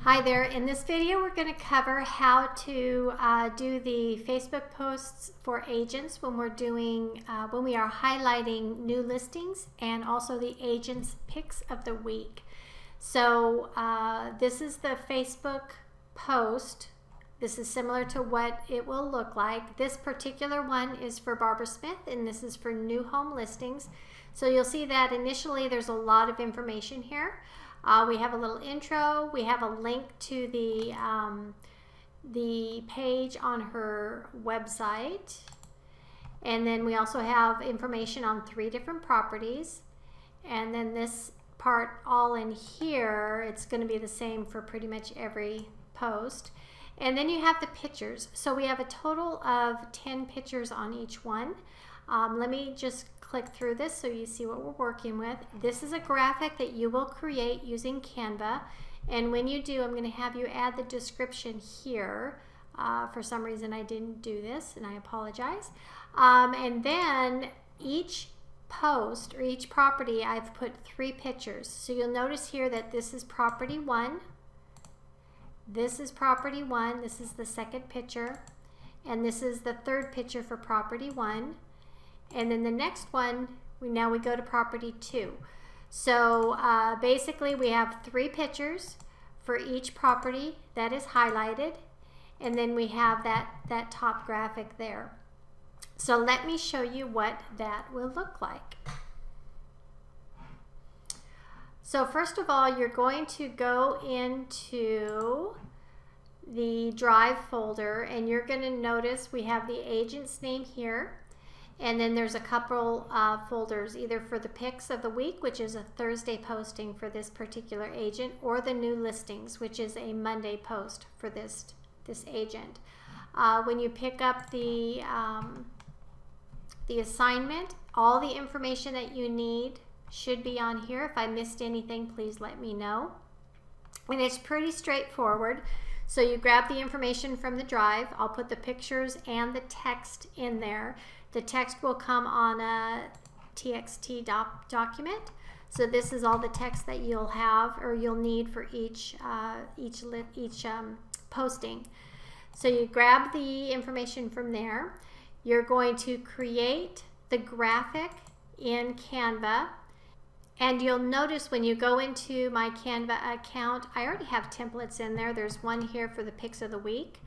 Hi there. In this video we're going to cover how to do the Facebook posts for agents when we're doing when we are highlighting new listings, and also the agents picks of the week. So this is the Facebook post. This is similar to what it will look like. This particular one is for Barbara Smith, and this is for new home listings. So you'll see that initially there's a lot of information here. We have a little intro. We have a link to the page on her website. And then we also have information on 3 different properties. And then this part all in here, it's going to be the same for pretty much every post. And then you have the pictures. So we have a total of 10 pictures on each one. Let me just click through this so you see what we're working with. This is a graphic that you will create using Canva, and when you do, I'm going to have you add the description here. For some reason I didn't do this, and I apologize. And then each post or each property, I've put 3 pictures. So you'll notice here that this is property 1, this is property 1, this is the second picture, and this is the third picture for property 1. And then the next one, now we go to property 2. So basically we have 3 pictures for each property that is highlighted, and then we have that top graphic there. So let me show you what that will look like. So first of all, you're going to go into the Drive folder, and you're going to notice we have the agent's name here. And then there's a couple folders, either for the picks of the week, which is a Thursday posting for this particular agent, or the new listings, which is a Monday post for this agent. When you pick up the assignment, all the information that you need should be on here. If I missed anything, please let me know. And it's pretty straightforward. So you grab the information from the Drive. I'll put the pictures and the text in there. The text will come on a TXT document. So this is all the text that you'll have or you'll need for each posting. So you grab the information from there. You're going to create the graphic in Canva. And you'll notice when you go into my Canva account, I already have templates in there. There's one here for the picks of the week.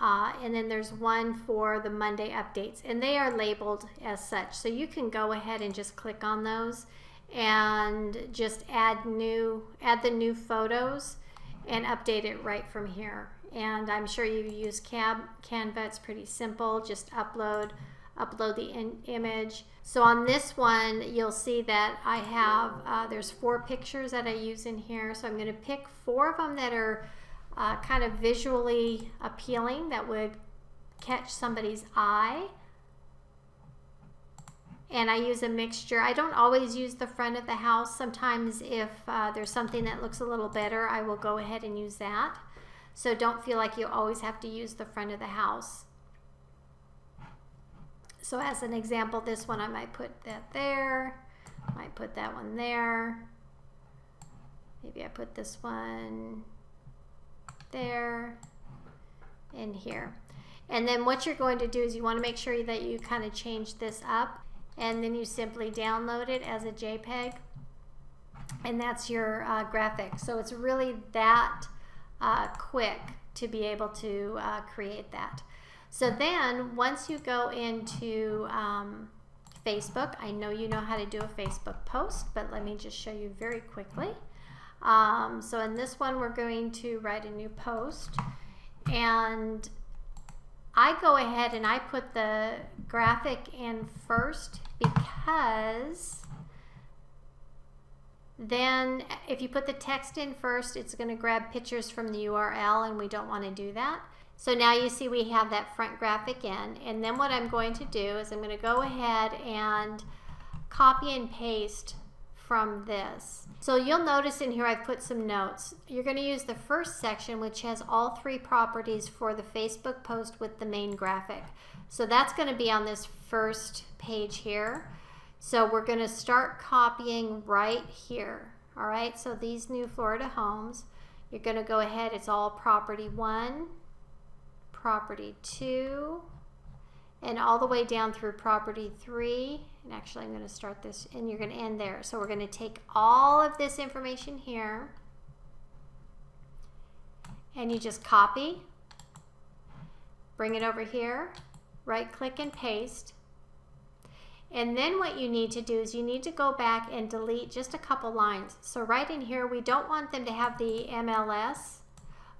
And then there's one for the Monday updates, and they are labeled as such. So you can go ahead and just click on those and just add the new photos and update it right from here. And I'm sure you use Canva. It's pretty simple. Just upload the image. So on this one, you'll see that I have there's 4 pictures that I use in here. So I'm going to pick 4 of them that are kind of visually appealing, that would catch somebody's eye. And I use a mixture. I don't always use the front of the house. Sometimes if there's something that looks a little better, I will go ahead and use that. So don't feel like you always have to use the front of the house. So as an example, this one I might put that there, might put that one there. Maybe I put this one there and here. And then what you're going to do is you want to make sure that you kind of change this up, and then you simply download it as a JPEG, and that's your graphic. So it's really that quick to be able to create that. So then once you go into Facebook, I know you know how to do a Facebook post, but let me just show you very quickly. So in this one, we're going to write a new post, and I go ahead and I put the graphic in first, because then if you put the text in first, it's going to grab pictures from the URL, and we don't want to do that. So now you see we have that front graphic in, and then what I'm going to do is I'm going to go ahead and copy and paste from this. So you'll notice in here I've put some notes. You're going to use the first section, which has all 3 properties for the Facebook post with the main graphic. So that's going to be on this first page here. So we're going to start copying right here. All right, so these new Florida homes, you're going to go ahead, it's all property 1, property 2, and all the way down through property 3. And actually I'm going to start this and you're going to end there. So we're going to take all of this information here and you just copy, bring it over here, right click and paste. And then what you need to do is you need to go back and delete just a couple lines. So right in here, we don't want them to have the MLS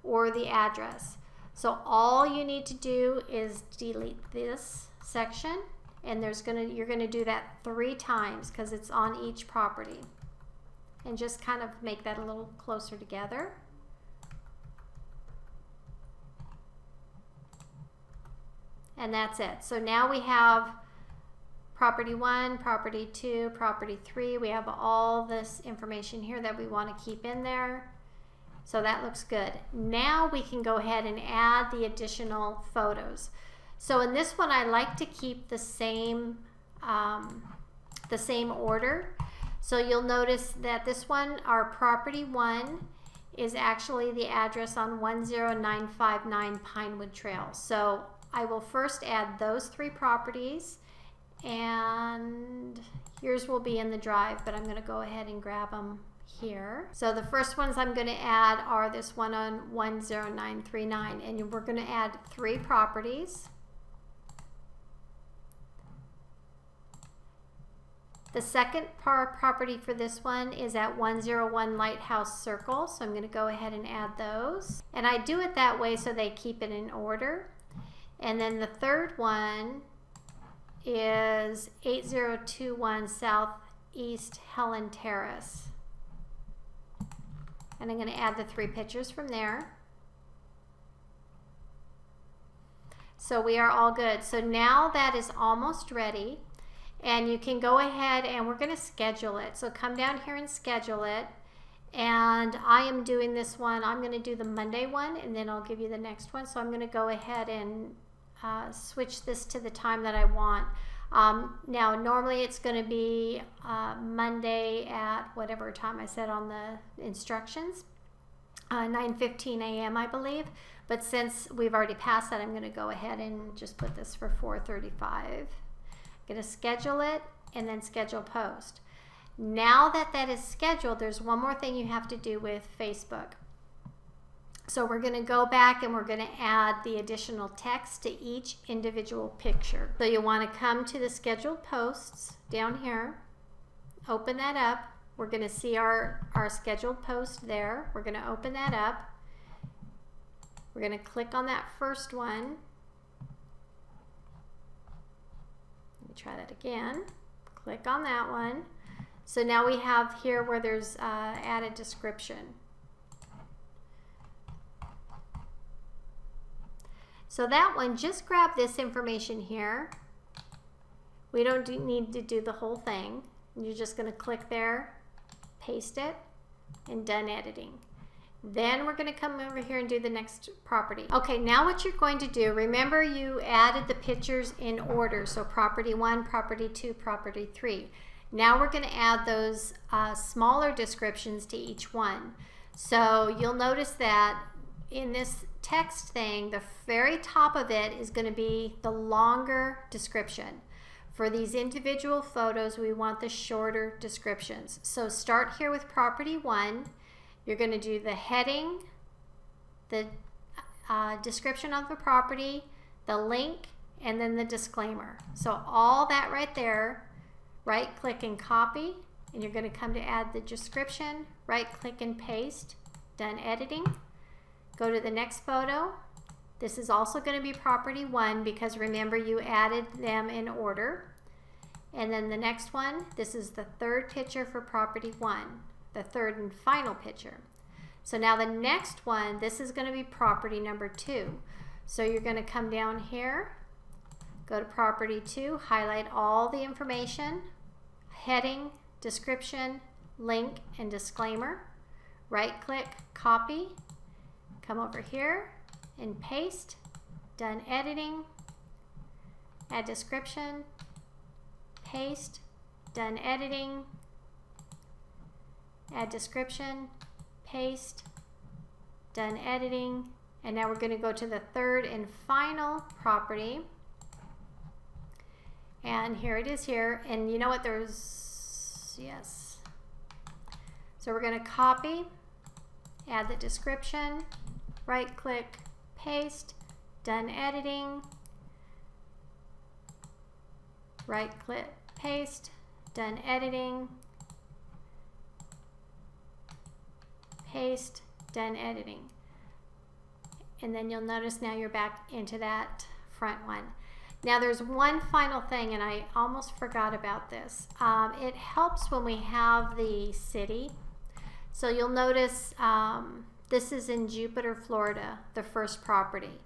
or the address. So all you need to do is delete this section, and you're gonna do that 3 times because it's on each property. And just kind of make that a little closer together. And that's it. So now we have property 1, property 2, property 3. We have all this information here that we want to keep in there. So that looks good. Now we can go ahead and add the additional photos. So in this one, I like to keep the same order. So you'll notice that this one, our property 1, is actually the address on 10959 Pinewood Trail. So I will first add those 3 properties, and yours will be in the drive, but I'm going to go ahead and grab them here. So the first ones I'm going to add are this one on 10939, and we're going to add 3 properties. The second property for this one is at 101 Lighthouse Circle, so I'm going to go ahead and add those. And I do it that way so they keep it in order. And then the third one is 8021 Southeast Helen Terrace. And I'm going to add the 3 pictures from there. So we are all good. So now that is almost ready, and you can go ahead and we're going to schedule it. So come down here and schedule it. And I am doing this one. I'm going to do the Monday one, and then I'll give you the next one. So I'm going to go ahead and switch this to the time that I want. Now normally it's going to be Monday at whatever time I said on the instructions, 9:15 a.m. I believe, but since we've already passed that, I'm going to go ahead and just put this for 4:35. I'm going to schedule it and then schedule post. Now that that is scheduled, there's one more thing you have to do with Facebook. So we're going to go back and we're going to add the additional text to each individual picture. So you want to come to the scheduled posts down here, open that up. We're going to see our scheduled post there. We're going to open that up. We're going to click on that first one. Let me try that again. Click on that one. So now we have here where there's added description. So that one, just grab this information here. We don't need to do the whole thing. You're just going to click there, paste it, and done editing. Then we're going to come over here and do the next property. Okay, now what you're going to do, remember you added the pictures in order. So property 1, property 2, property 3. Now we're going to add those smaller descriptions to each one. So you'll notice that in this text thing, the very top of it is going to be the longer description. For these individual photos, we want the shorter descriptions. So start here with property 1. You're going to do the heading, the description of the property, the link, and then the disclaimer. So all that right there, right click and copy, and you're going to come to add the description, right click and paste, done editing. Go to the next photo. This is also going to be property 1 because remember you added them in order. And then the next one, this is the third picture for property 1, the third and final picture. So now the next one, this is going to be property number 2. So you're going to come down here, go to property 2, highlight all the information, heading, description, link, and disclaimer. Right click, copy. Come over here and paste, done editing, add description, paste, done editing, add description, paste, done editing. And now we're going to go to the third and final property. And here it is here. And you know what? There's, yes. So we're going to copy, add the description, right click, paste, done editing, right click, paste, done editing, paste, done editing. And then you'll notice now you're back into that front one. Now there's one final thing, and I almost forgot about this. It helps when we have the city. So you'll notice this is in Jupiter, Florida, the first property.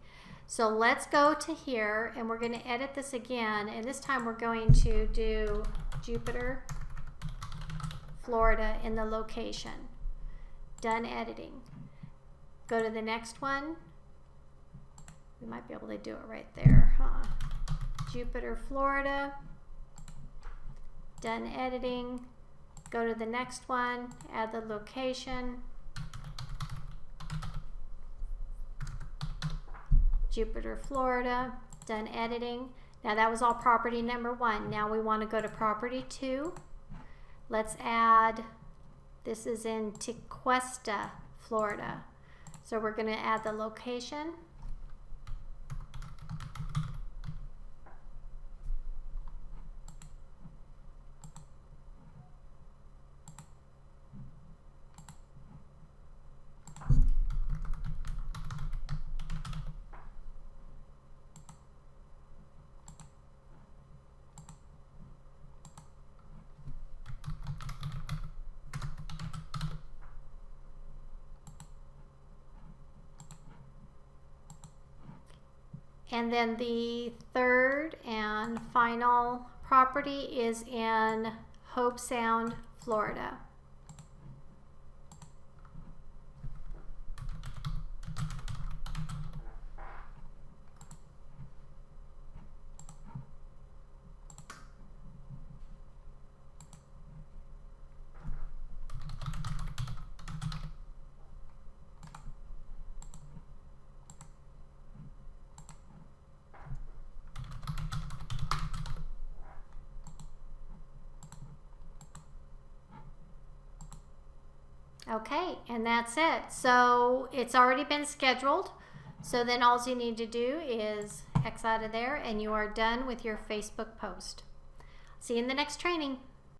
So let's go to here, and we're going to edit this again, and this time we're going to do Jupiter, Florida in the location. Done editing. Go to the next one. We might be able to do it right there, huh? Jupiter, Florida. Done editing. Go to the next one, add the location. Jupiter, Florida. Done editing. Now that was all property number 1. Now we want to go to property 2. Let's add, this is in Tequesta, Florida. So we're going to add the location. And then the third and final property is in Hobe Sound, Florida. Okay, and that's it. So it's already been scheduled. So then all you need to do is X out of there and you are done with your Facebook post. See you in the next training.